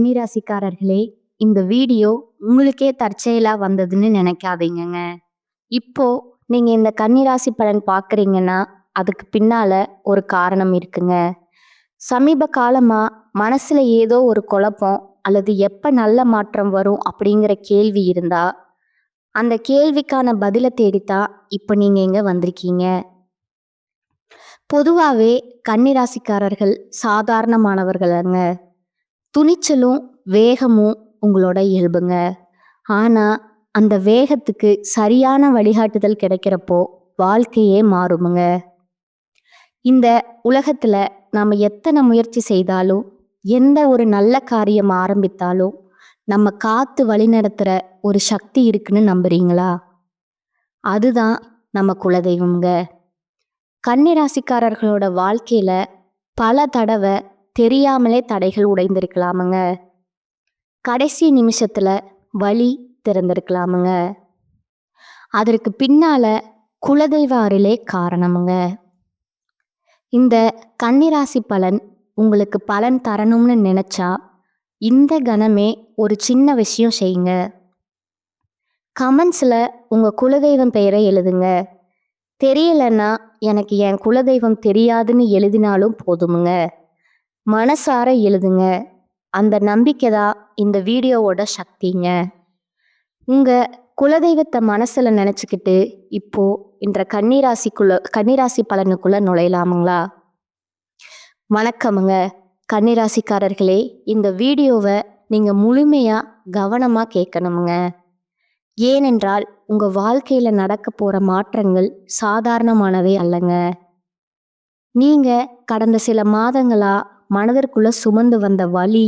கன்னிராசிக்காரர்களே, இந்த வீடியோ உங்களுக்கே தற்செயலா வந்ததுன்னு நினைக்காதீங்கங்க. இப்போ நீங்க இந்த கன்னிராசி பலன் பார்க்குறீங்கன்னா, அதுக்கு பின்னால ஒரு காரணம் இருக்குங்க. சமீப காலமா மனசுல ஏதோ ஒரு குழப்பம் அல்லது எப்ப நல்ல மாற்றம் வரும் அப்படிங்கிற கேள்வி இருந்தா, அந்த கேள்விக்கான பதில தேடித்தான் இப்ப நீங்க இங்க வந்திருக்கீங்க. பொதுவாவே கன்னிராசிக்காரர்கள் சாதாரணமானவர்கள்ங்க. துணிச்சலும் வேகமும் உங்களோட இயல்புங்க. ஆனா அந்த வேகத்துக்கு சரியான வழிகாட்டுதல் கிடைக்கிறப்போ வாழ்க்கையே மாறுமுங்க. இந்த உலகத்துல நாம எத்தனை முயற்சி செய்தாலும், எந்த ஒரு நல்ல காரியம் ஆரம்பித்தாலும் நம்ம காத்து வழிநடத்துற ஒரு சக்தி இருக்குன்னு நம்புறீங்களா? அதுதான் நம்ம குலதெய்வம்ங்க. கன்னிராசிக்காரர்களோட வாழ்க்கையில பல தடவை தெரியாமலே தடைகள் உடைந்திருக்கலாமுங்க. கடைசி நிமிஷத்துல வழி திறந்திருக்கலாமுங்க. அதற்கு பின்னால குலதெய்வ அருளே காரணமுங்க. இந்த கன்னிராசி பலன் உங்களுக்கு பலன் தரணும்னு நினைச்சா இந்த கணமே ஒரு சின்ன விஷயம் செய்யுங்க. கமெண்ட்ஸ்ல உங்க குலதெய்வம் பெயரை எழுதுங்க. தெரியலன்னா எனக்கு என் குலதெய்வம் தெரியாதுன்னு எழுதினாலும் போதுமுங்க. மனசார எழுதுங்க. அந்த நம்பிக்கை தான் இந்த வீடியோவோட சக்திங்க. உங்க குலதெய்வத்தை மனசுல நினைச்சுக்கிட்டு இப்போ இன்ற கன்னிராசி பலனுக்குள்ள நுழையலாமுங்களா? வணக்கமுங்க கன்னிராசிக்காரர்களே. இந்த வீடியோவை நீங்க முழுமையா கவனமா கேட்கணுமுங்க. ஏனென்றால் உங்க வாழ்க்கையில நடக்க போற மாற்றங்கள் சாதாரணமானவே அல்லங்க. நீங்க கடந்த சில மாதங்களா மனதிற்குள்ள சுமந்து வந்த வலி,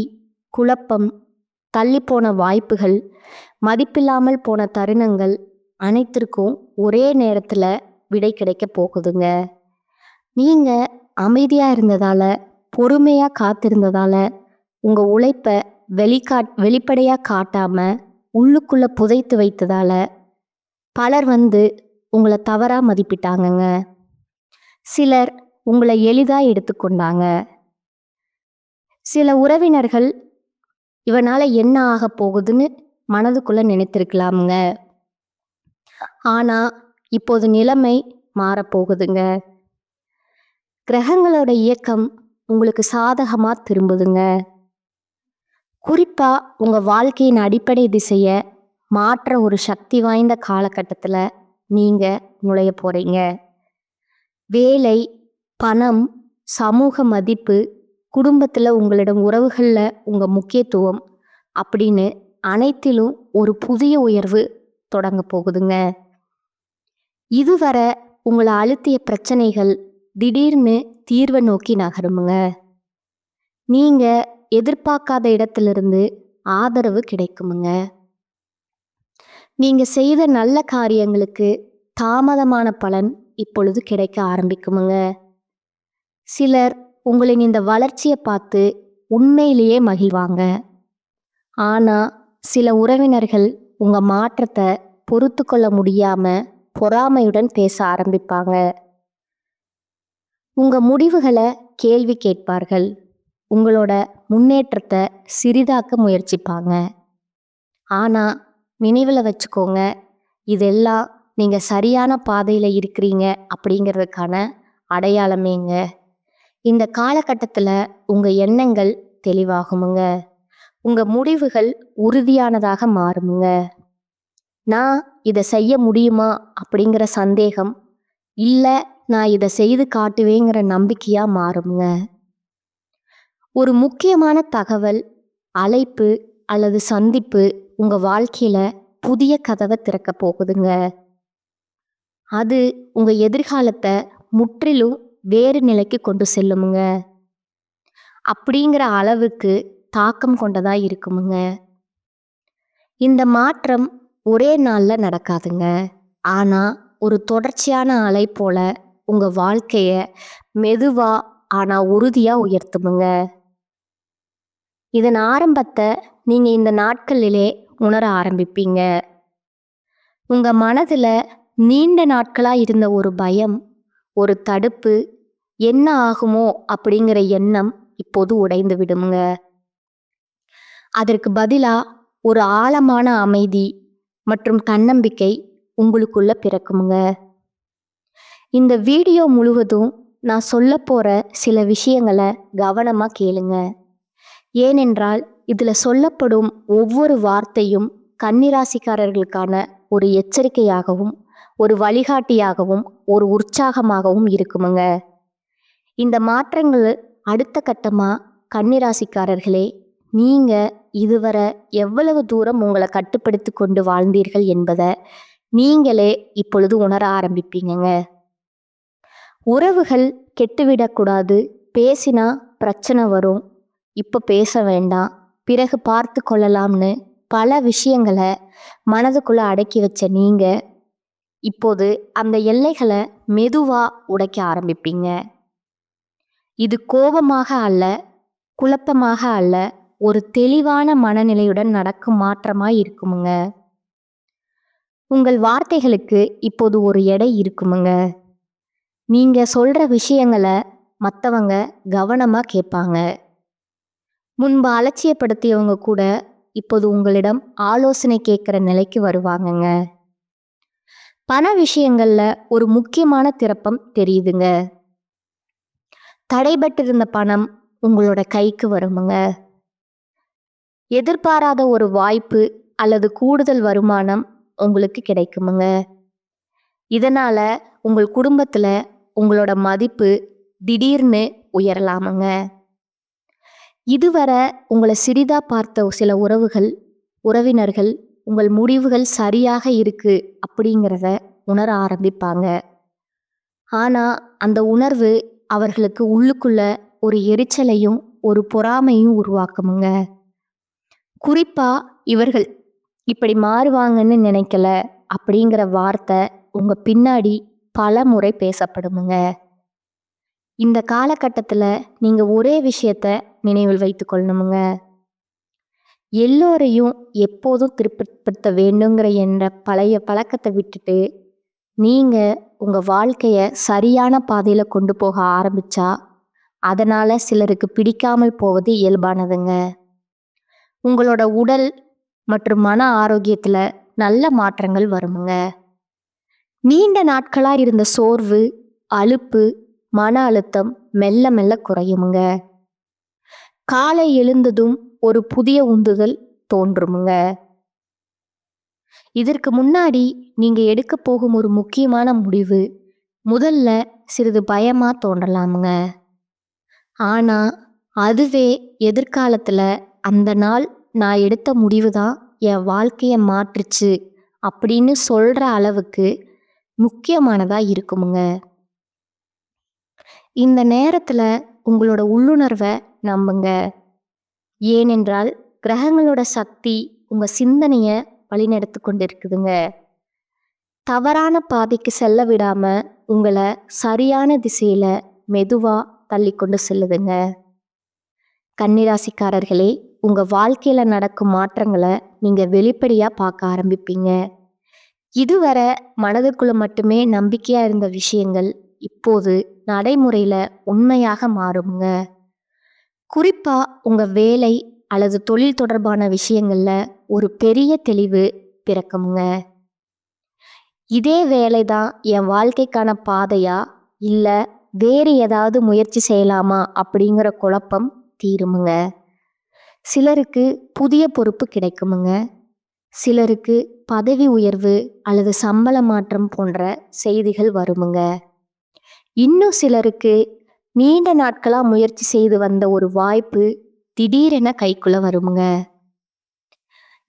குழப்பம், தள்ளிப்போன வாய்ப்புகள், மதிப்பில்லாமல் போன தருணங்கள் அனைத்திற்கும் ஒரே நேரத்துல விடை கிடைக்க போகுதுங்க. நீங்க அமைதியா இருந்ததால, பொறுமையா காத்திருந்ததால, உங்க உழைப்ப வெளிப்படையா காட்டாம உள்ளுக்குள்ள புதைத்து வைத்ததால பலர் வந்து உங்களை தவறா மதிப்பிட்டாங்கங்க. சிலர் உங்களை எளிதா எடுத்துக்கொண்டாங்க. சில உறவினர்கள் இவனால என்ன ஆக போகுதுன்னு மனதுக்குள்ள நினைத்திருக்கலாமுங்க. ஆனா இப்போது நிலைமை மாறப்போகுதுங்க. கிரகங்களோட இயக்கம் உங்களுக்கு சாதகமா திரும்புதுங்க. குறிப்பா உங்க வாழ்க்கையின் அடிப்படை திசைய மாற்ற ஒரு சக்தி வாய்ந்த காலகட்டத்துல நீங்க நுழைய போறீங்க. வேலை, பணம், சமூக மதிப்பு, குடும்பத்துல உங்களிடம் உறவுகள்ல உங்க முக்கியத்துவம் அப்படின்னு அனைத்திலும் ஒரு புதிய உயர்வு தொடங்க போகுதுங்க. இதுவரை உங்களை அழுத்திய பிரச்சனைகள் திடீர்னு தீர்வை நோக்கி நகருமுங்க. நீங்க எதிர்பார்க்காத இடத்திலிருந்து ஆதரவு கிடைக்குமுங்க. நீங்க செய்த நல்ல காரியங்களுக்கு தாமதமான பலன் இப்பொழுது கிடைக்க ஆரம்பிக்குமுங்க. சிலர் உங்களின் இந்த வளர்ச்சியை பார்த்து உண்மையிலேயே மகிழ்வாங்க. ஆனா சில உறவினர்கள் உங்க மாற்றத்தை பொறுத்து கொள்ள முடியாம பொறாமையுடன் பேச ஆரம்பிப்பாங்க. உங்க முடிவுகளை கேள்வி கேட்பார்கள். உங்களோட முன்னேற்றத்தை சிறிதாக்க முயற்சிப்பாங்க. ஆனா நினைவில் வச்சுக்கோங்க, இதெல்லாம் நீங்க சரியான பாதையில இருக்கிறீங்க அப்படிங்கிறதுக்கான அடையாளமேங்க. இந்த காலகட்டத்துல உங்க எண்ணங்கள் தெளிவாகுமுங்க. உங்க முடிவுகள் உறுதியானதாக மாறுமுங்க. நான் இதை செய்ய முடியுமா அப்படிங்கிற சந்தேகம் இல்லை, நான் இதை செய்து காட்டுவேங்கிற நம்பிக்கையா மாறுமுங்க. ஒரு முக்கியமான தகவல், அழைப்பு அல்லது சந்திப்பு உங்க வாழ்க்கையில புதிய கதவை திறக்க போகுதுங்க. அது உங்க எதிர்காலத்தை முற்றிலும் வேறு நிலைக்கு கொண்டு செல்லுமுங்க. அப்படிங்கிற அளவுக்கு தாக்கம் கொண்டதா இருக்குமுங்க. இந்த மாற்றம் ஒரே நாள்ல நடக்காதுங்க. ஆனா ஒரு தொடர்ச்சியான அலை போல உங்க வாழ்க்கைய மெதுவா ஆனா உறுதியா உயர்த்துமுங்க. இதன் ஆரம்பத்தை நீங்க இந்த நாட்களிலே உணர ஆரம்பிப்பீங்க. உங்க மனதுல நீண்ட நாட்களா இருந்த ஒரு பயம், ஒரு தடுப்பு, என்ன ஆகுமோ அப்படிங்கிற எண்ணம் இப்போது உடைந்து விடுமுங்க. அதற்கு பதிலா ஒரு ஆழமான அமைதி மற்றும் தன்னம்பிக்கை உங்களுக்குள்ள பிறக்குமுங்க. இந்த வீடியோ முழுவதும் நான் சொல்லப் போற சில விஷயங்களை கவனமா கேளுங்க. ஏனென்றால் இதுல சொல்லப்படும் ஒவ்வொரு வார்த்தையும் கன்னிராசிக்காரர்களுக்கான ஒரு எச்சரிக்கையாகவும், ஒரு வழிகாட்டியாகவும், ஒரு உற்சாகமாகவும் இருக்குமுங்க. இந்த மாற்றங்கள் அடுத்த கட்டமா கன்னிராசிக்காரர்களே, நீங்க இதுவரை எவ்வளவு தூரம் உங்களை கட்டுப்படுத்தி கொண்டு வாழ்ந்தீர்கள் என்பதை நீங்களே இப்பொழுது உணர ஆரம்பிப்பீங்கங்க. உறவுகள் கெட்டுவிடக்கூடாது, பேசினா பிரச்சனை வரும், இப்போ பேச வேண்டாம், பிறகு பார்த்து கொள்ளலாம்னு பல விஷயங்களை மனதுக்குள்ள அடக்கி வச்ச நீங்க இப்போது அந்த எல்லைகளை மெதுவா உடைக்க ஆரம்பிப்பீங்க. இது கோபமாக அல்ல, குழப்பமாக அல்ல, ஒரு தெளிவான மனநிலையுடன் நடக்கும் மாற்றமாய் இருக்குமுங்க. உங்கள் வார்த்தைகளுக்கு இப்போது ஒரு எடை இருக்குமுங்க. நீங்க சொல்ற விஷயங்களை மற்றவங்க கவனமா கேட்பாங்க. முன்பு அலட்சியப்படுத்தியவங்க கூட இப்போது உங்களிடம் ஆலோசனை கேட்குற நிலைக்கு வருவாங்கங்க. பண விஷயங்கள்ல ஒரு முக்கியமான திருப்பம் தெரியுதுங்க. தடைபட்டிருந்த பணம் உங்களோட கைக்கு வருமுங்க. எதிர்பாராத ஒரு வாய்ப்பு அல்லது கூடுதல் வருமானம் உங்களுக்கு கிடைக்குமுங்க. இதனால உங்கள் குடும்பத்துல உங்களோட மதிப்பு திடீர்னு உயரலாமுங்க. இதுவரை உங்களை சிறிதா பார்த்த சில உறவினர்கள் உங்கள் முடிவுகள் சரியாக இருக்கு அப்படிங்கிறத உணர ஆரம்பிப்பாங்க. ஆனா அந்த உணர்வு அவர்களுக்கு உள்ளுக்குள்ள ஒரு எரிச்சலையும் ஒரு பொறாமையும் உருவாக்குமுங்க. குறிப்பா இவர்கள் இப்படி மாறுவாங்கன்னு நினைக்கல அப்படிங்கிற வார்த்தை உங்க பின்னாடி பல முறை பேசப்படுமுங்க. இந்த காலகட்டத்தில் நீங்க ஒரே விஷயத்த நினைவில் வைத்து கொள்ளணுமுங்க. எல்லோரையும் எப்போதும் திருப்திப்படுத்த வேண்டுங்கிற என்ற பழைய பழக்கத்தை விட்டுட்டு நீங்க உங்க வாழ்க்கைய சரியான பாதையில கொண்டு போக ஆரம்பிச்சா அதனால சிலருக்கு பிடிக்காமல் போவது இயல்பானதுங்க. உங்களோட உடல் மற்றும் மன ஆரோக்கியத்துல நல்ல மாற்றங்கள் வருமுங்க. நீண்ட நாட்களா இருந்த சோர்வு, அலுப்பு, மன அழுத்தம் மெல்ல மெல்ல குறையுமுங்க. காலை எழுந்ததும் ஒரு புதிய உந்துதல் தோன்றுமுங்க. இதற்கு முன்னாடி நீங்க எடுக்க போகும் ஒரு முக்கியமான முடிவு முதல்ல சிறிது பயமா தோன்றலாமுங்க. ஆனா அதுவே எதிர்காலத்துல அந்த நாள் நான் எடுத்த முடிவு தான் என் வாழ்க்கையை மாற்றுச்சு அப்படின்னு சொல்ற அளவுக்கு முக்கியமானதா இருக்குமுங்க. இந்த நேரத்துல உங்களோட உள்ளுணர்வை நம்புங்க. ஏனென்றால் கிரகங்களோட சக்தி உங்க சிந்தனைய வழிநடத்தி கொண்டிருக்குதுங்க. தவறான பாதைக்கு செல்ல விடாம உங்களை சரியான திசையில மெதுவா தள்ளி கொண்டு செல்லுதுங்க. கன்னிராசிக்காரர்களே, உங்க வாழ்க்கையில நடக்கும் மாற்றங்களை நீங்க வெளிப்படையா பார்க்க ஆரம்பிப்பீங்க. இதுவரை மனதுக்குள்ள மட்டுமே நம்பிக்கையா இருந்த விஷயங்கள் இப்போது நடைமுறையில உண்மையாக மாறுங்க. குறிப்பா உங்க வேலை அல்லது தொழில் தொடர்பான விஷயங்கள்ல ஒரு பெரிய தெளிவு பிறக்குங்க. இதே வேலைதான் என் வாழ்க்கைக்கான பாதையா இல்ல வேறு ஏதாவது முயற்சி செய்யலாமா அப்படிங்கிற குழப்பம் தீருமுங்க. சிலருக்கு புதிய பொறுப்பு கிடைக்குமுங்க. சிலருக்கு பதவி உயர்வு அல்லது சம்பள மாற்றம் போன்ற செய்திகள் வருமுங்க. இன்னும் சிலருக்கு நீண்ட நாட்களா முயற்சி செய்து வந்த ஒரு வாய்ப்பு திடீரென கைக்குள்ள வருமுங்க.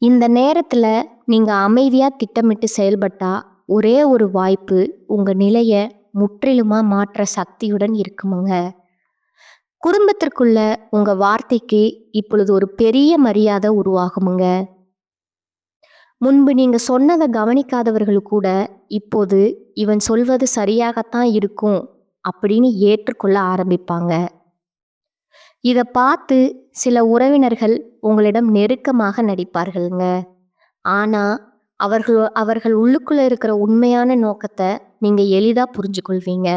இந்த நேரத்துல நீங்க அமைதியா திட்டமிட்டு செயல்பட்டா ஒரே ஒரு வாய்ப்பு உங்க நிலைய முற்றிலுமா மாற்ற சக்தியுடன் இருக்குமுங்க. குடும்பத்திற்குள்ள உங்க வார்த்தைக்கு இப்பொழுது ஒரு பெரிய மரியாதை உருவாகுமுங்க. முன்பு நீங்க சொன்னதை கவனிக்காதவர்கள் கூட இப்போது இவன் சொல்வது சரியாகத்தான் இருக்கும் அப்படின்னு ஏற்றுக்கொள்ள ஆரம்பிப்பாங்க. இதை பார்த்து சில உறவினர்கள் உங்களிடம் நெருக்கமாக நடிப்பார்களுங்க. ஆனா அவர்கள் உள்ளுக்குள்ள இருக்கிற உண்மையான நோக்கத்தை நீங்க எளிதா புரிஞ்சு கொள்வீங்க.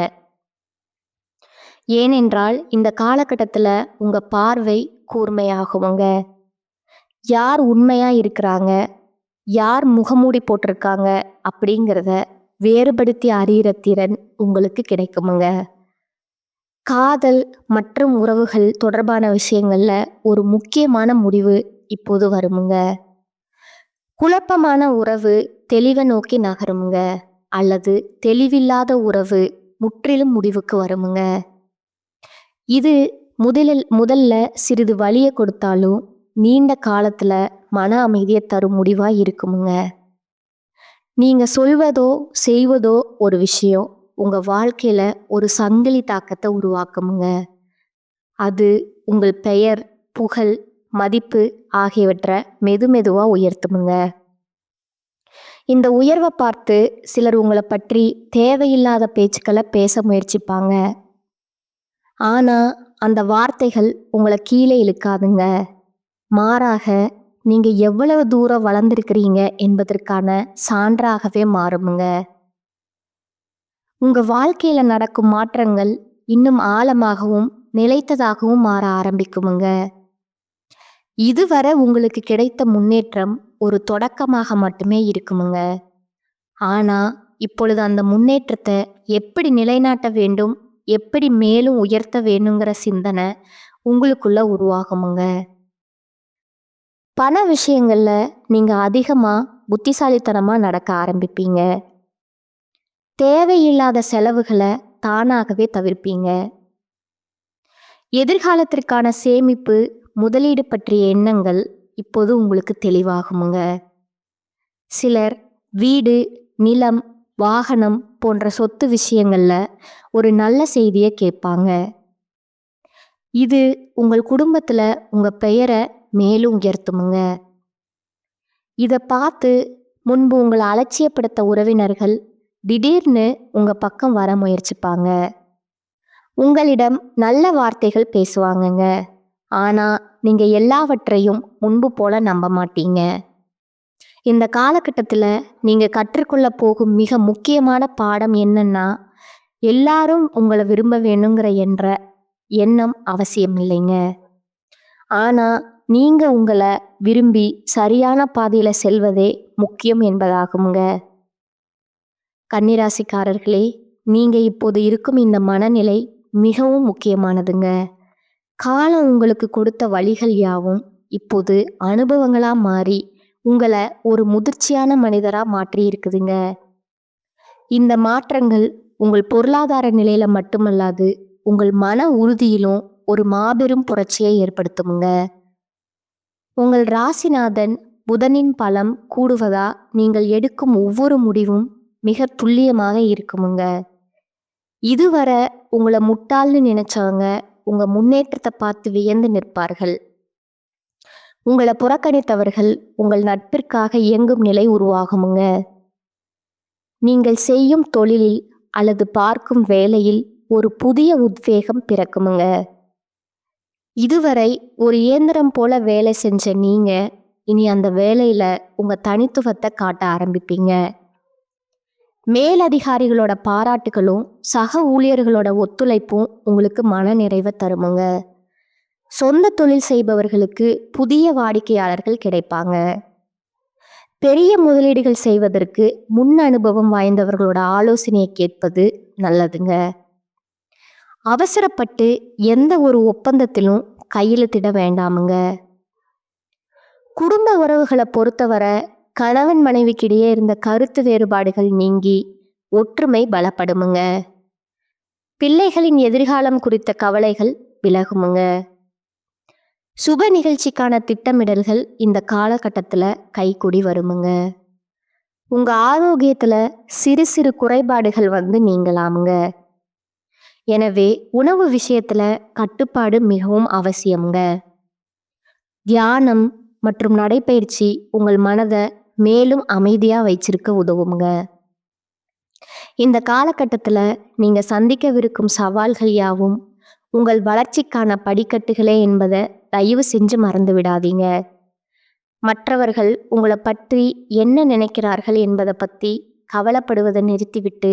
ஏனென்றால் இந்த காலகட்டத்துல உங்க பார்வை கூர்மையாகுங்க. யார் உண்மையா இருக்கிறாங்க, யார் முகமூடி போட்டிருக்காங்க அப்படிங்கிறத வேறுபடுத்தி அறியிற திறன் உங்களுக்கு கிடைக்குமுங்க. காதல் மற்றும் உறவுகள் தொடர்பான விஷயங்கள்ல ஒரு முக்கியமான முடிவு இப்போது வருமுங்க. குழப்பமான உறவு தெளிவை நோக்கி நகருமுங்க, அல்லது தெளிவில்லாத உறவு முற்றிலும் முடிவுக்கு வருமுங்க. இது முதல்ல சிறிது வலியை கொடுத்தாலும் நீண்ட காலத்துல மன அமைதியை தரும் முடிவா இருக்குமுங்க. நீங்க சொல்வதோ செய்வதோ ஒரு விஷயம் உங்க வாழ்க்கையில ஒரு சங்கிலி தாக்கத்தை உருவாக்குமுங்க. அது உங்கள் பெயர், புகழ், மதிப்பு ஆகியவற்றை மெதுமெதுவா உயர்த்துமுங்க. இந்த உயர்வை பார்த்து சிலர் உங்களை பற்றி தேவையில்லாத பேச்சுக்களை பேச முயற்சிப்பாங்க. ஆனா அந்த வார்த்தைகள் உங்களை கீழே இழுக்காதுங்க. மாறாக நீங்க எவ்வளவு தூரம் வளர்ந்திருக்கிறீங்க என்பதற்கான சான்றாகவே மாறுமுங்க. உங்க வாழ்க்கையில நடக்கும் மாற்றங்கள் இன்னும் ஆழமாகவும் நிலைத்ததாகவும் மாற ஆரம்பிக்குமுங்க. இதுவரை உங்களுக்கு கிடைத்த முன்னேற்றம் ஒரு தொடக்கமாக மட்டுமே இருக்குமுங்க. ஆனா இப்பொழுது அந்த முன்னேற்றத்தை எப்படி நிலைநாட்ட வேண்டும், எப்படி மேலும் உயர்த்த வேணுங்கிற சிந்தனை உங்களுக்குள்ள உருவாகுமுங்க. பண விஷயங்கள்ல நீங்க அதிகமா புத்திசாலித்தனமா நடக்க ஆரம்பிப்பீங்க. தேவையில்லாத செலவுகளை தானாகவே தவிர்ப்பீங்க. எதிர்காலத்திற்கான சேமிப்பு, முதலீடு பற்றிய எண்ணங்கள் இப்போது உங்களுக்கு தெளிவாகுமுங்க. சிலர் வீடு, நிலம், வாகனம் போன்ற சொத்து விஷயங்கள்ல ஒரு நல்ல செய்தியை கேட்பாங்க. இது உங்கள் குடும்பத்துல உங்க பெயரை மேலும் உயர்த்துமுங்க. இதை பார்த்து முன்பு உங்களை அலட்சியப்படுத்த உறவினர்கள் திடீர்னு உங்க பக்கம் வர முயற்சிப்பாங்க. உங்களிடம் நல்ல வார்த்தைகள் பேசுவாங்கங்க. ஆனா நீங்க எல்லாவற்றையும் முன்பு போல நம்ப மாட்டீங்க. இந்த காலகட்டத்தில் நீங்க கற்றுக்கொள்ள போகும் மிக முக்கியமான பாடம் என்னன்னா, எல்லாரும் உங்களை விரும்ப வேணுங்கிற எண்ணம் அவசியம் இல்லைங்க. ஆனா நீங்க உங்களை விரும்பி சரியான பாதையில செல்வதே முக்கியம் என்பதாகுங்க. கன்னிராசிக்காரர்களே, நீங்க இப்போது இருக்கும் இந்த மனநிலை மிகவும் முக்கியமானதுங்க. காலம் உங்களுக்கு கொடுத்த வழிகள் யாவும் இப்போது அனுபவங்களா மாறி உங்களை ஒரு முதிர்ச்சியான மனிதரா மாற்றி இருக்குதுங்க. இந்த மாற்றங்கள் உங்கள் பொருளாதார நிலையில மட்டுமல்லாது உங்கள் மன உறுதியிலும் ஒரு மாபெரும் புரட்சியை ஏற்படுத்துமுங்க. உங்கள் ராசிநாதன் புதனின் பலம் கூடுவதா நீங்கள் எடுக்கும் ஒவ்வொரு முடிவும் மிக துல்லியமாக இருக்குமுங்க. இதுவரை உங்களை முட்டாள்னு நினைச்சவங்க உங்க முன்னேற்றத்தை பார்த்து வியந்து நிற்பார்கள். உங்களை புறக்கணித்தவர்கள் உங்கள் நட்பிற்காக இயங்கும் நிலை உருவாகுமுங்க. நீங்கள் செய்யும் தொழிலில் அல்லது பார்க்கும் வேலையில் ஒரு புதிய உத்வேகம் பிறக்குமுங்க. இதுவரை ஒரு இயந்திரம் போல வேலை செஞ்ச நீங்க இனி அந்த வேலையில உங்க தனித்துவத்தை காட்ட ஆரம்பிப்பீங்க. மேலதிகாரிகளோட பாராட்டுகளும் சக ஊழியர்களோட ஒத்துழைப்பும் உங்களுக்கு மன நிறைவை தருமுங்க. சொந்த தொழில் செய்பவர்களுக்கு புதிய வாடிக்கையாளர்கள் கிடைப்பாங்க. பெரிய முதலீடுகள் செய்வதற்கு முன் அனுபவம் வாய்ந்தவர்களோட ஆலோசனையை கேட்பது நல்லதுங்க. அவசரப்பட்டு எந்த ஒரு ஒப்பந்தத்திலும் கையெழுத்திட வேண்டாமுங்க. குடும்ப உறவுகளை பொறுத்தவரை கணவன் மனைவிக்கிடையே இருந்த கருத்து வேறுபாடுகள் நீங்கி ஒற்றுமை பலப்படுமுங்க. பிள்ளைகளின் எதிர்காலம் குறித்த கவலைகள் விலகுமுங்க. சுப நிகழ்ச்சிக்கான திட்டமிடல்கள் இந்த காலகட்டத்தில் கைகூடி வருமுங்க. உங்க ஆரோக்கியத்துல சிறு சிறு குறைபாடுகள் நீங்களாமுங்க. எனவே உணவு விஷயத்துல கட்டுப்பாடு மிகவும் அவசியம்ங்க. தியானம் மற்றும் நடைப்பயிற்சி உங்கள் மனதை மேலும் அமைதியா வச்சிருக்க உதவுங்க. இந்த காலகட்டத்தில் நீங்க சந்திக்கவிருக்கும் சவால்கள் யாவும் உங்கள் வளர்ச்சிக்கான படிக்கட்டுகளே என்பதை தயவு செஞ்சு மறந்து விடாதீங்க. மற்றவர்கள் உங்களை பற்றி என்ன நினைக்கிறார்கள் என்பதை பற்றி கவலைப்படுவதை நிறுத்திவிட்டு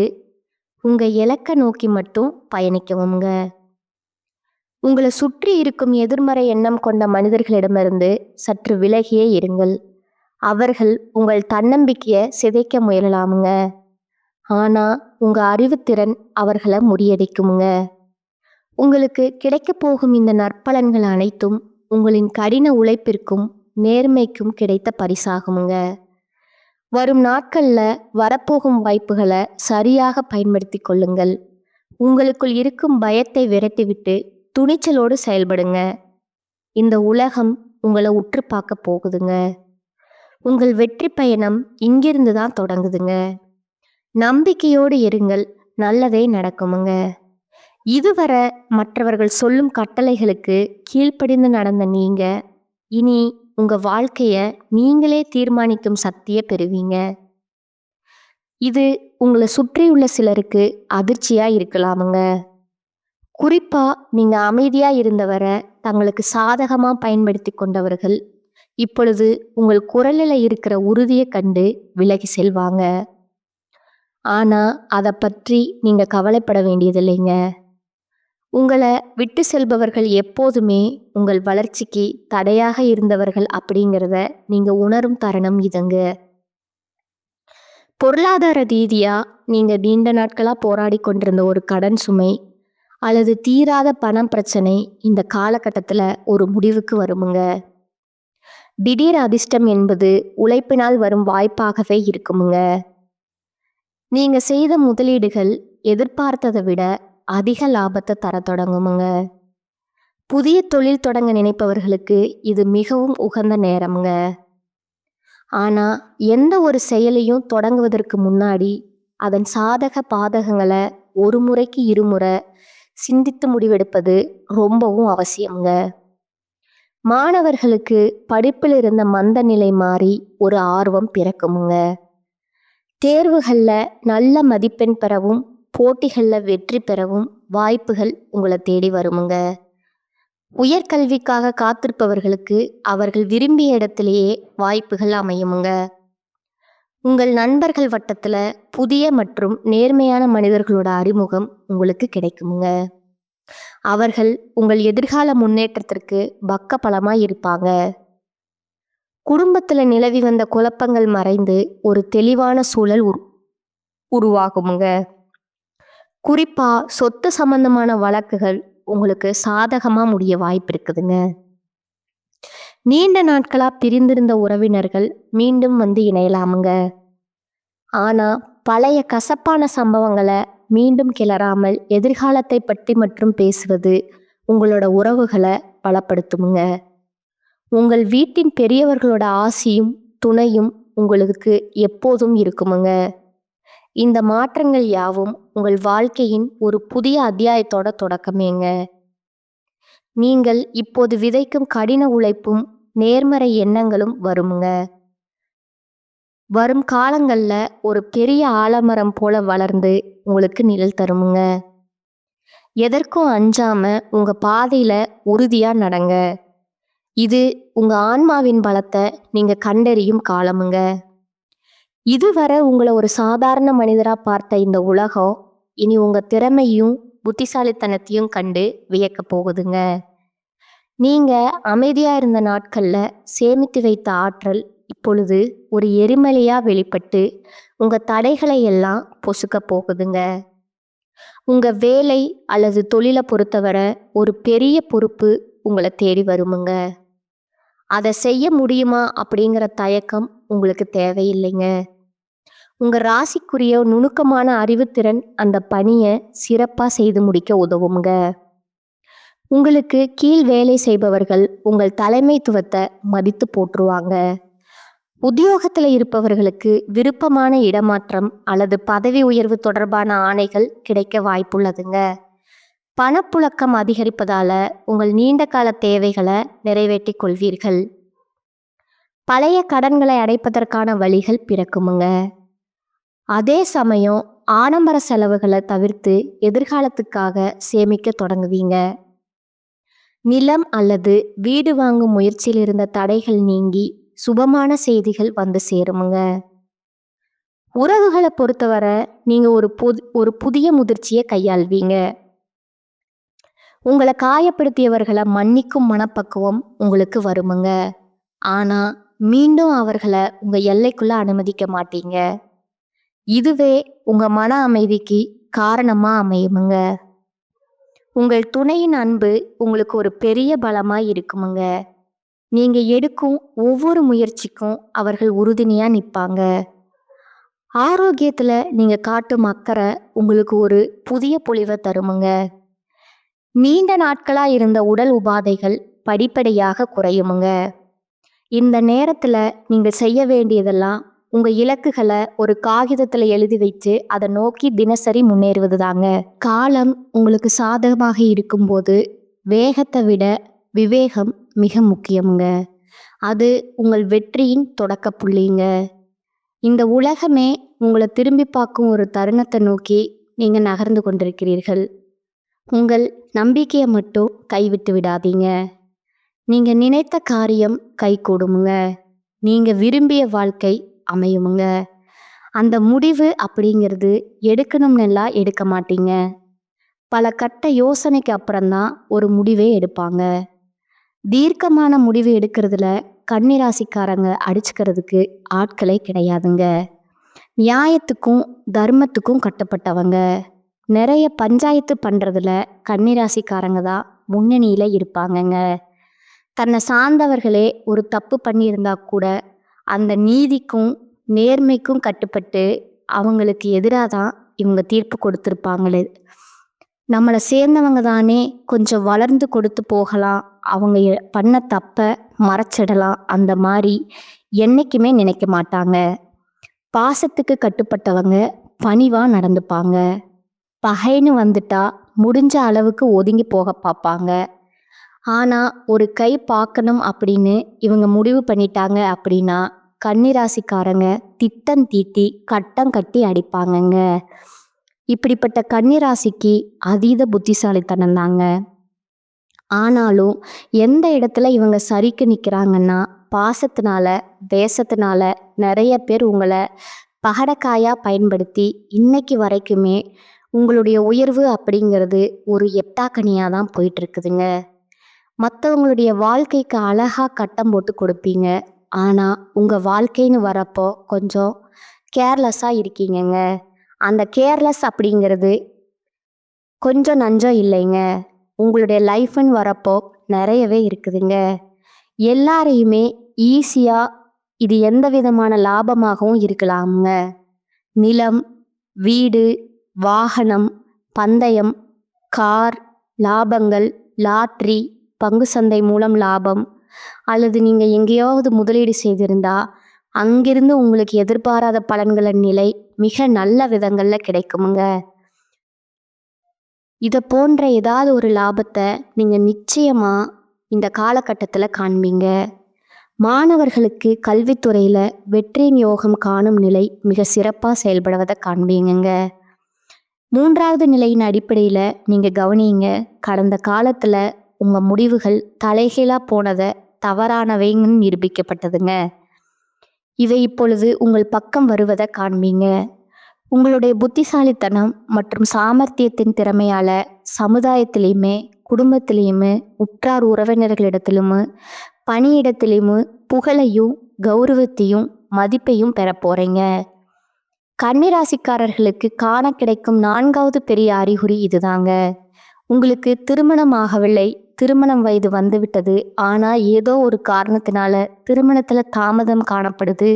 உங்க இலக்கை நோக்கி மட்டும் பயணிக்கவுங்க. உங்களை சுற்றி இருக்கும் எதிர்மறை எண்ணம் கொண்ட மனிதர்களிடமிருந்து சற்று விலகியே இருங்கள். அவர்கள் உங்கள் தன்னம்பிக்கையை சிதைக்க முயலலாமுங்க. ஆனா உங்க அறிவுத்திறன் அவர்களை முறியடிக்குமுங்க. உங்களுக்கு கிடைக்கப் போகும் இந்த நற்பலன்கள் அனைத்தும் உங்களின் கடின உழைப்பிற்கும் நேர்மைக்கும் கிடைத்த பரிசாகுமுங்க. வரும் நாட்கள்ல வரப்போகும் வாய்ப்புகளை சரியாக பயன்படுத்தி கொள்ளுங்கள். உங்களுக்குள் இருக்கும் பயத்தை விரட்டிவிட்டு துணிச்சலோடு செயல்படுங்க. இந்த உலகம் உங்களை உற்று பார்க்க போகுதுங்க. உங்கள் வெற்றி பயணம் இங்கிருந்து தான் தொடங்குதுங்க. நம்பிக்கையோடு இருங்கள், நல்லதே நடக்குமுங்க. இதுவரை மற்றவர்கள் சொல்லும் கட்டளைகளுக்கு கீழ்ப்படிந்து நடந்த நீங்க இனி உங்க வாழ்க்கைய நீங்களே தீர்மானிக்கும் சக்தியை பெறுவீங்க. இது உங்களை சுற்றியுள்ள சிலருக்கு அதிர்ச்சியா இருக்கலாமுங்க. குறிப்பா நீங்க அமைதியா இருந்தவரை தங்களுக்கு சாதகமா பயன்படுத்தி கொண்டவர்கள் இப்பொழுது உங்கள் குரலில் இருக்கிற உறுதியை கண்டு விலகி செல்வாங்க. ஆனா அதை பற்றி நீங்க கவலைப்பட வேண்டியதில்லைங்க. உங்களை விட்டு செல்பவர்கள் எப்போதுமே உங்கள் வளர்ச்சிக்கு தடையாக இருந்தவர்கள் அப்படிங்கிறத நீங்க உணரும் தருணம் இதுங்க. பொருளாதார ரீதியா நீங்க நீண்ட நாட்களா போராடி கொண்டிருந்த ஒரு கடன் சுமை அல்லது தீராத பணம் பிரச்சனை இந்த காலகட்டத்துல ஒரு முடிவுக்கு வருமுங்க. திடீர் அதிர்ஷ்டம் என்பது உழைப்பினால் வரும் வாய்ப்பாகவே இருக்குமுங்க. நீங்க செய்த முதலீடுகள் எதிர்பார்த்ததை விட அதிக லாபத்தை தர தொடங்குமுங்க. புதிய தொழில் தொடங்க நினைப்பவர்களுக்கு இது மிகவும் உகந்த நேரமுங்க. ஆனா எந்த ஒரு செயலையும் தொடங்குவதற்கு முன்னாடி அதன் சாதக பாதகங்களை ஒரு முறைக்கு இருமுறை சிந்தித்து முடிவெடுப்பது ரொம்பவும் அவசியமுங்க. மாணவர்களுக்கு படிப்பில் இருந்த மந்த நிலை மாறி ஒரு ஆர்வம் பிறக்குமுங்க. தேர்வுகளில் நல்ல மதிப்பெண் பெறவும் போட்டிகளில் வெற்றி பெறவும் வாய்ப்புகள் உங்களை தேடி வருமுங்க. உயர்கல்விக்காக காத்திருப்பவர்களுக்கு அவர்கள் விரும்பிய இடத்திலேயே வாய்ப்புகள் அமையுமுங்க. உங்கள் நண்பர்கள் வட்டத்தில் புதிய மற்றும் நேர்மையான மனிதர்களோட அறிமுகம் உங்களுக்கு கிடைக்குமுங்க. அவர்கள் உங்கள் எதிர்கால முன்னேற்றத்திற்கு பக்கபலமாய் இருப்பாங்க. குடும்பத்தில் நிலவி வந்த குழப்பங்கள் மறைந்து ஒரு தெளிவான சூழல் உருவாகுமுங்க. குறிப்பா சொத்து சம்பந்தமான வழக்குகள் உங்களுக்கு சாதகமா முடிய வாய்ப்பு இருக்குதுங்க. நீண்ட நாட்களா பிரிந்திருந்த உறவினர்கள் மீண்டும் வந்து இணையலாமுங்க. ஆனா பழைய கசப்பான சம்பவங்களை மீண்டும் கிளறாமல் எதிர்காலத்தை பற்றி மட்டும் பேசுவது உங்களோட உறவுகளை பலப்படுத்துமுங்க. உங்கள் வீட்டின் பெரியவர்களோட ஆசியும் துணையும் உங்களுக்கு எப்போதும் இருக்குமுங்க. இந்த மாற்றங்கள் யாவும் உங்கள் வாழ்க்கையின் ஒரு புதிய அத்தியாயத்தோட தொடக்கமேங்க. நீங்கள் இப்போது விதைக்கும் கடின உழைப்பும் நேர்மறை எண்ணங்களும் வருமுங்க. வரும் காலங்கள்ல ஒரு பெரிய ஆலமரம் போல வளர்ந்து உங்களுக்கு நிழல் தருமுங்க. எதற்கும் அஞ்சாம உங்க பாதையில உறுதியா நடங்க. இது உங்க ஆன்மாவின் பலத்தை நீங்க கண்டறியும் காலமுங்க. இதுவரை உங்களை ஒரு சாதாரண மனிதரா பார்த்த இந்த உலகம் இனி உங்க திறமையும் புத்திசாலித்தனத்தையும் கண்டு வியக்க போகுதுங்க. நீங்க அமைதியா இருந்த நாட்கள்ல சேமித்து வைத்த ஆற்றல் இப்பொழுது ஒரு எரிமலையா வெளிப்பட்டு உங்க தடைகளை எல்லாம் பொசுக்க போகுதுங்க. உங்க வேலை அல்லது தொழிலை பொறுத்தவரை ஒரு பெரிய பொறுப்பு உங்களை தேடி வருமுங்க. அதை செய்ய முடியுமா அப்படிங்கிற தயக்கம் உங்களுக்கு தேவையில்லைங்க. உங்க ராசிக்குரிய நுணுக்கமான அறிவுத்திறன் அந்த பணியை சிறப்பா செய்து முடிக்க உதவுங்க. உங்களுக்கு கீழ் வேலை செய்பவர்கள் உங்கள் தலைமைத்துவத்தை மதித்து போற்றுவாங்க. உத்தியோகத்தில் இருப்பவர்களுக்கு விருப்பமான இடமாற்றம் அல்லது பதவி உயர்வு தொடர்பான ஆணைகள் கிடைக்க வாய்ப்புள்ளதுங்க. பணப்புழக்கம் அதிகரிப்பதால உங்கள் நீண்ட கால தேவைகளை நிறைவேற்றிக் கொள்வீர்கள். பழைய கடன்களை அடைப்பதற்கான வழிகள் பிறக்குமுங்க. அதே சமயம் ஆடம்பர செலவுகளை தவிர்த்து எதிர்காலத்துக்காக சேமிக்க தொடங்குவீங்க. நிலம் அல்லது வீடு வாங்கும் முயற்சியில் இருந்த தடைகள் நீங்கி சுபமான செய்திகள் வந்து சேருமுங்க. உறவுகளை பொறுத்தவரை நீங்க ஒரு புதிய முதிர்ச்சியை கையாள்வீங்க. உங்களை காயப்படுத்தியவர்களை மன்னிக்கும் மனப்பக்குவம் உங்களுக்கு வருமுங்க. ஆனா மீண்டும் அவர்களை உங்க எல்லைக்குள்ள அனுமதிக்க மாட்டீங்க. இதுவே உங்க மன அமைதிக்கு காரணமா அமையுமுங்க. உங்கள் துணையின் அன்பு உங்களுக்கு ஒரு பெரிய பலமா இருக்குமுங்க. நீங்க எடுக்கும் ஒவ்வொரு முயற்சிக்கும் அவர்கள் உறுதுணையா நிற்பாங்க. ஆரோக்கியத்துல நீங்க காட்டும் அக்கறை உங்களுக்கு ஒரு புதிய பொலிவை தருமுங்க. நீண்ட நாட்களா இருந்த உடல் உபாதைகள் படிப்படியாக குறையுமுங்க. இந்த நேரத்துல நீங்க செய்ய வேண்டியதெல்லாம் உங்க இலக்குகளை ஒரு காகிதத்துல எழுதி வச்சு அதை நோக்கி தினசரி முன்னேறுவது தாங்க. காலம் உங்களுக்கு சாதகமாக இருக்கும்போது வேகத்தை விட விவேகம் மிக முக்கியமுங்க. அது உங்கள் வெற்றியின் தொடக்க புள்ளிங்க. இந்த உலகமே உங்களை திரும்பி பார்க்கும் ஒரு தருணத்தை நோக்கி நீங்க நகர்ந்து கொண்டிருக்கிறீர்கள். உங்கள் நம்பிக்கையை மட்டும் கைவிட்டு விடாதீங்க. நீங்க நினைத்த காரியம் கைகூடுமுங்க. நீங்க விரும்பிய வாழ்க்கை அமையுமுங்க. அந்த முடிவு அப்படிங்கிறது எடுக்கணும்னுலாம் எடுக்க மாட்டீங்க. பல கட்ட யோசனைக்கு அப்புறம்தான் ஒரு முடிவே எடுப்பாங்க. தீர்க்கமான முடிவு எடுக்கிறதுல கன்னிராசிக்காரங்க அடிச்சுக்கிறதுக்கு ஆட்களே கிடையாதுங்க. நியாயத்துக்கும் தர்மத்துக்கும் கட்டுப்பட்டவங்க. நிறைய பஞ்சாயத்து பண்ணுறதுல கன்னிராசிக்காரங்க தான் முன்னணியில் இருப்பாங்கங்க. தன்னை சார்ந்தவர்களே ஒரு தப்பு பண்ணியிருந்தா கூட அந்த நீதிக்கும் நேர்மைக்கும் கட்டுப்பட்டு அவங்களுக்கு எதிராக தான் இவங்க தீர்ப்பு கொடுத்துருப்பாங்களே. நம்மளை சேர்ந்தவங்க தானே கொஞ்சம் வளர்ந்து கொடுத்து போகலாம், அவங்க பண்ண தப்பை மறைச்சிடலாம், அந்த மாதிரி என்றைக்குமே நினைக்க மாட்டாங்க. பாசத்துக்கு கட்டுப்பட்டவங்க பணிவாக நடந்துப்பாங்க. பகைன்னு வந்துட்டா முடிஞ்ச அளவுக்கு ஒதுங்கி போக பார்ப்பாங்க. ஆனால் ஒரு கை பார்க்கணும் அப்படின்னு இவங்க முடிவு பண்ணிட்டாங்க அப்படின்னா கன்னிராசிக்காரங்க திட்டம் தீட்டி கட்டம் கட்டி அடிப்பாங்கங்க. இப்படிப்பட்ட கன்னிராசிக்கு அதீத புத்திசாலித்தனம் தாங்க. ஆனாலும் எந்த இடத்துல இவங்க சரிக்கு நிற்கிறாங்கன்னா பாசத்தினால தேசத்தினால நிறைய பேர் உங்களை பகடக்காயாக பயன்படுத்தி இன்னைக்கு வரைக்குமே உங்களுடைய உயர்வு அப்படிங்கிறது ஒரு எட்டாக்கனியாக தான் போயிட்டுருக்குதுங்க. மற்றவங்களுடைய வாழ்க்கைக்கு அழகாக கட்டம் போட்டு கொடுப்பீங்க. ஆனால் உங்கள் வாழ்க்கைன்னு வரப்போ கொஞ்சம் கேர்லெஸ்ஸாக இருக்கீங்கங்க. அந்த கேர்லெஸ் அப்படிங்கிறது கொஞ்சம் நஞ்சம் இல்லைங்க. உங்களுடைய லைஃப்னு வரப்போ நிறையவே இருக்குதுங்க. எல்லாரையுமே ஈஸியாக இது எந்த விதமான லாபமாகவும் இருக்கலாமுங்க. நிலம், வீடு, வாகனம், பந்தயம், கார், லாபங்கள், லாட்ரி, பங்கு சந்தை மூலம் லாபம், அல்லது நீங்கள் எங்கேயாவது முதலீடு செய்திருந்தா அங்கிருந்து உங்களுக்கு எதிர்பாராத பலன்களின் நிலை மிக நல்ல விதங்களில் கிடைக்குமுங்க. இதை போன்ற ஏதாவது ஒரு லாபத்தை நீங்கள் நிச்சயமாக இந்த காலகட்டத்தில் காண்பீங்க. மாணவர்களுக்கு கல்வித்துறையில் வெற்றியின் யோகம் காணும் நிலை மிக சிறப்பாக செயல்படுவதை காண்பீங்க. 3வது நிலையின் அடிப்படையில் நீங்கள் கவனிங்க. கடந்த காலத்தில் உங்கள் முடிவுகள் தலைகீழாக போனதை தவறானவைங்கன்னு நிரூபிக்கப்பட்டதுங்க. இவை இப்பொழுது உங்கள் பக்கம் வருவதை காண்பீங்க. உங்களுடைய புத்திசாலித்தனம் மற்றும் சாமர்த்தியத்தின் திறமையால் சமுதாயத்திலையுமே குடும்பத்திலையுமே உற்றார் உறவினர்களிடத்திலுமே பணியிடத்திலையுமே புகழையும் கௌரவத்தையும் மதிப்பையும் பெற போகிறீங்க. கன்னிராசிக்காரர்களுக்கு காண கிடைக்கும் 4வது பெரிய அறிகுறி இதுதாங்க. உங்களுக்கு திருமணம் ஆகவில்லை, திருமணம் வயது வந்துவிட்டது, ஆனால் ஏதோ ஒரு காரணத்தினால திருமணத்தில் தாமதம் காணப்படுது.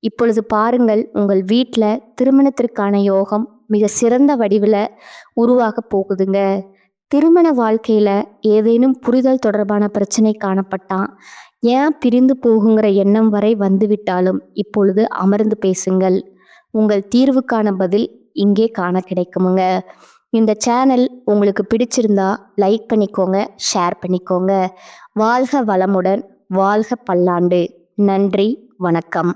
இப்பொழுது பாருங்கள், உங்கள் வீட்டில் திருமணத்திற்கான யோகம் மிக சிறந்த வடிவில் உருவாக போகுதுங்க. திருமண வாழ்க்கையில் ஏதேனும் புரிதல் தொடர்பான பிரச்சனை காணப்பட்டால் ஏன் பிரிந்து போகுங்கிற எண்ணம் வரை வந்துவிட்டாலும் இப்பொழுது அமர்ந்து பேசுங்கள். உங்கள் தீர்வுக்கான பதில் இங்கே காண கிடைக்குமுங்க. இந்த சேனல் உங்களுக்கு பிடிச்சிருந்தா லைக் பண்ணிக்கோங்க, ஷேர் பண்ணிக்கோங்க. வாழ்க வளமுடன், வாழ்க பல்லாண்டு. நன்றி, வணக்கம்.